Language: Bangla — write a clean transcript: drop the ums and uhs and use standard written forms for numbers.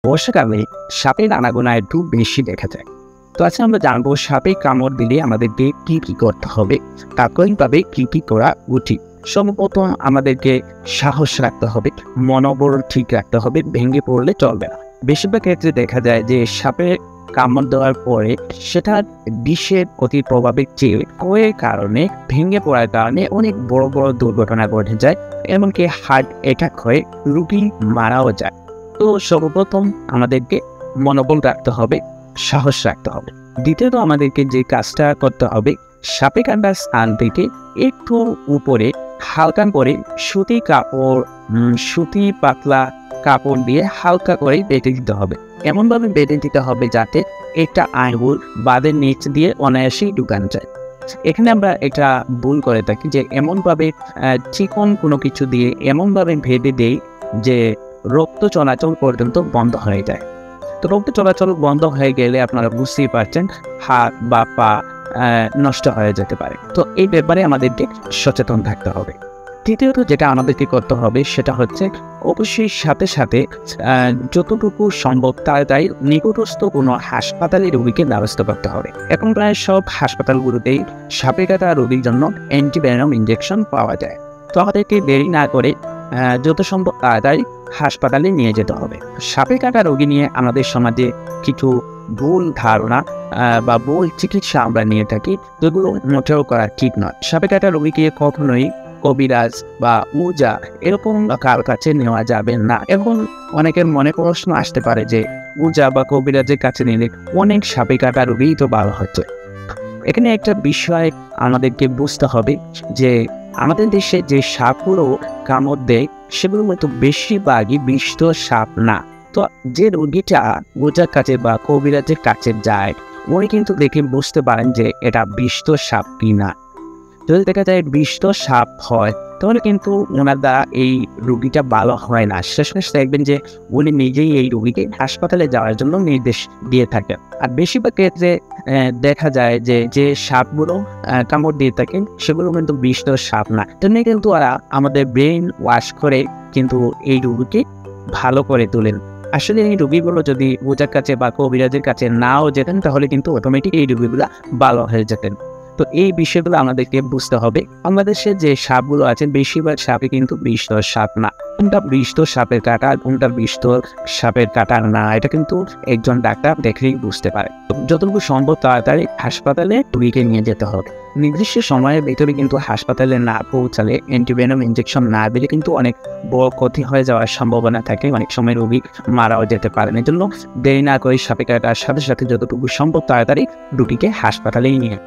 বর্ষাকালে সাপের আনাগোনা একটু বেশি দেখা যায়। তো আজকে আমরা জানবো সাপে কামড় দিলে আমাদেরকে কি কি করতে হবে, তাৎক্ষণিকভাবে কি কি করা উচিত। সর্বপ্রথম আমাদেরকে সাহস রাখতে হবে, মনোবল ঠিক রাখতে হবে, ভেঙে পড়লে চলবে না। বেশিরভাগ ক্ষেত্রে দেখা যায় যে সাপে কামড় দেওয়ার পরে সেটা বিষের অতি প্রভাবের চেয়ে ক্ষয়ের কারণে, ভেঙে পড়ার কারণে অনেক বড় বড় দুর্ঘটনা ঘটে যায়, এমনকি হার্ট অ্যাটাক হয়ে রুগী মারাও যায়। তো সর্বপ্রথম আমাদেরকে মনোবল রাখতে হবে, সাহস রাখতে হবে। দ্বিতীয়ত আমাদেরকে যে কাজটা করতে হবে, সাপে কাটার স্থান থেকে একটু উপরে হালকা করে সুতি কাপড়, সুতি পাতলা কাপড় দিয়ে হালকা করে বেঁধে দিতে হবে। এমনভাবে বেঁধে দিতে হবে যাতে একটা আঙুল বাঁধের নিচ দিয়ে অনায়াসেই ঢুকানো যায়। এখানে আমরা এটা ভুল করে থাকি যে এমনভাবে চিকন কোনো কিছু দিয়ে এমনভাবে বেঁধে দেই যে রক্ত চলাচল পর্যন্ত বন্ধ হয়ে যায়। তো রক্ত চলাচল বন্ধ হয়ে গেলে আপনারা বুঝতেই পারছেন হাত বা পা নষ্ট হয়ে যেতে পারে। তো এই ব্যাপারে আমাদেরকে সচেতন থাকতে হবে। তৃতীয়ত যেটা আমাদেরকে করতে হবে সেটা হচ্ছে অবশ্যই সাথে সাথে যতটুকু সম্ভব তাড়াতাড়ি নিকটস্থ কোনো হাসপাতালে রোগীকে ব্যবস্থা করতে হবে। এখন প্রায় সব হাসপাতালগুলোতেই সাপে কাটা রোগীর জন্য অ্যান্টিভেনম ইঞ্জেকশন পাওয়া যায়। তো আমাদেরকে দেরি না করে যত সম্ভব তাড়াতাড়ি হাসপাতালে নিয়ে যেতে হবে। সাপে কাটা রোগী নিয়ে আমাদের সমাজে কিছু ভুল ধারণা বা ভুল চিকিৎসা আমরা নিয়ে থাকি, যেগুলো মোটেও করা ঠিক নয়। সাপে কাটা রোগীকে কখনোই কবিরাজ বা ওঝা এরকম কারো কাছে নেওয়া যাবে না। এখন অনেকের মনে প্রশ্ন আসতে পারে যে ওঝা বা কবিরাজের কাছে নিলে অনেক সাপে কাটা রোগী তো ভালো হচ্ছে। এখানে একটা বিষয় আমাদেরকে বুঝতে হবে যে আমাদের দেশে যে সাপগুলো কামড় দেয় সেগুলো মতো বেশিরভাগই বিষধ সাপ না। তো যে রোগীটা ওঝার কাছে বা কবিরাজের কাছে যায় উনি কিন্তু দেখে বুঝতে পারেন যে এটা বিষধ সাপ কিনা। যদি দেখা যায় বিষধ সাপ হয় তাহলে কিন্তু ওনার দ্বারা এই রোগীটা ভালো হয় না। শেষমেশ দেখবেন যে উনি নিজেই এই রোগীকে হাসপাতালে যাওয়ার জন্য নির্দেশ দিয়ে থাকেন। আর বেশিরভাগ ক্ষেত্রে দেখা যায় যে যে সাপগুলো কামড় দিয়ে থাকেন সেগুলো কিন্তু বিষধ সাপ না। তেমনি কিন্তু ওরা আমাদের ব্রেন ওয়াশ করে কিন্তু এই রোগীকে ভালো করে তোলেন। আসলে এই রোগীগুলো যদি ওঝার কাছে বা কবিরাজের কাছে নাও যেতেন তাহলে কিন্তু অটোমেটিক এই রোগীগুলো ভালো হয়ে যেতেন। তো এই বিষয়গুলো আমাদেরকে বুঝতে হবে। বাংলাদেশে যে সাপগুলো আছে বেশিরভাগ সাপই কিন্তু বিষধ সাপ না। কোনটা বিষধ সাপের কাটা আর কোনটা বিষধ সাপের কাটা না, এটা কিন্তু একজন ডাক্তার দেখলেই বুঝতে পারে। যতটুকু সম্ভব তাড়াতাড়ি হাসপাতালে রোগীকে নিয়ে যেতে হবে। নির্দিষ্ট সময়ের ভেতরে কিন্তু হাসপাতালে না পৌঁছালে, অ্যান্টিভেনম ইঞ্জেকশন না দিলে কিন্তু অনেক বড় ক্ষতি হয়ে যাওয়ার সম্ভাবনা থাকে। অনেক সময় রোগী মারাও যেতে পারেন। এই জন্য দেরি না করে সাপে কাটার সাথে সাথে যতটুকু সম্ভব তাড়াতাড়ি রোগীকে হাসপাতালেই নিয়ে